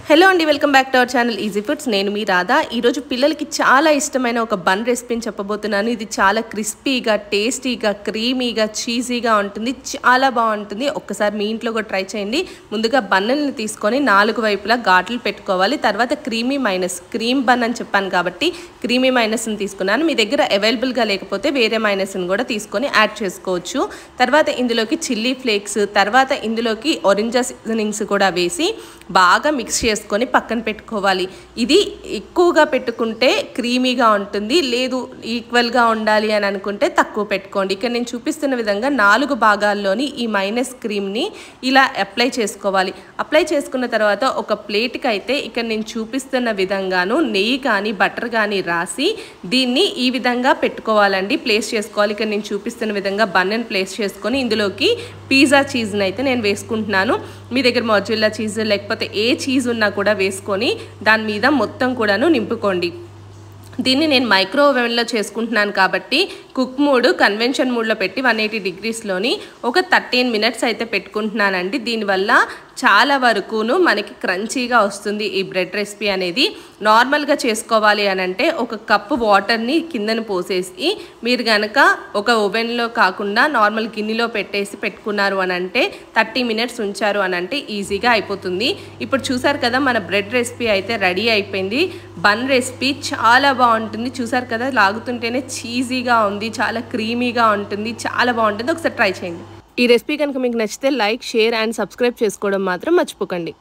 Hello అండి, welcome back to our channel easy foods. నేను మీ రాధా. ఈరోజు పిల్లలకి చాలా ఇష్టమైన ఒక బన్ రెసిపీని చెప్పబోతున్నాను. ఇది చాలా క్రిస్పీగా, టేస్టీగా, క్రీమీగా, చీజీగా ఉంటుంది. చాలా బాగుంటుంది. ఒక్కసారి మీ ఇంట్లో కూడా ట్రై చేయండి. ముందుగా బన్నుల్ని తీసుకొని 4 వైపులా ఘాట్లు పెట్టుకోవాలి. తర్వాత క్రీమ్ బన్ అని చెప్పాను కాబట్టి క్రీమీ మైనస్ని తీసుకున్నాను. మీ దగ్గర అవైలబుల్గా లేకపోతే వేరే మైనస్ని కూడా తీసుకొని యాడ్ చేసుకోవచ్చు. తర్వాత ఇందులోకి చిల్లీ ఫ్లేక్స్, తర్వాత ఇందులోకి ఒరింజా సీజనింగ్స్ కూడా వేసి బాగా మిక్స్ చేసుకొని పక్కన పెట్టుకోవాలి. ఇది ఎక్కువగా పెట్టుకుంటే క్రీమీగా ఉంటుంది, లేదు ఈక్వల్గా ఉండాలి అని అనుకుంటే తక్కువ పెట్టుకోండి. ఇక్కడ నేను చూపిస్తున్న విధంగా 4 భాగాల్లోని ఈ మైనస్ క్రీమ్ని ఇలా అప్లై చేసుకోవాలి. అప్లై చేసుకున్న తర్వాత ఒక ప్లేట్కి అయితే ఇక్కడ నేను చూపిస్తున్న విధంగాను నెయ్యి కానీ బటర్ కానీ రాసి దీన్ని ఈ విధంగా పెట్టుకోవాలండి, ప్లేస్ చేసుకోవాలి. ఇక్కడ నేను చూపిస్తున్న విధంగా బన్నెన్ ప్లేస్ చేసుకొని ఇందులోకి పిజ్జా చీజ్ని అయితే నేను వేసుకుంటున్నాను. మీ దగ్గర మొజ్జరెల్లా చీజ్ లేకపోతే ఏ చీజ్ ఉన్నా కూడా వేసుకొని దాని మీద మొత్తం కూడాను నింపుకోండి. దీన్ని నేను మైక్రో ఓవెన్లో చేసుకుంటున్నాను కాబట్టి కుక్ మోడ్ కన్వెన్షన్ మోడ్లో పెట్టి 180 డిగ్రీస్లోని ఒక 13 మినిట్స్ అయితే పెట్టుకుంటున్నానండి. దీనివల్ల చాలా వరకును మనకి క్రంచీగా వస్తుంది ఈ బ్రెడ్ రెసిపీ అనేది. నార్మల్గా చేసుకోవాలి అని అంటే ఒక కప్పు వాటర్ని కిందన పోసేసి మీరు కనుక ఒక ఓవెన్లో కాకుండా నార్మల్ గిన్నెలో పెట్టేసి పెట్టుకున్నారు అని అంటే 30 మినిట్స్ ఉంచారు అని అంటే ఈజీగా అయిపోతుంది. ఇప్పుడు చూసారు కదా, మన బ్రెడ్ రెసిపీ అయితే రెడీ అయిపోయింది. బన్ రెసిపీ చాలా బాగుంటుంది. చూసారు కదా, లాగుతుంటేనే చీజీగా ఉంది, చాలా క్రీమీగా ఉంటుంది, చాలా బాగుంటుంది. ఒకసారి ట్రై చేయండి. ఈ రెసిపీ కనుక మీకు నచ్చితే లైక్, షేర్ అండ్ సబ్స్క్రైబ్ చేసుకోవడం మాత్రం మర్చిపోకండి.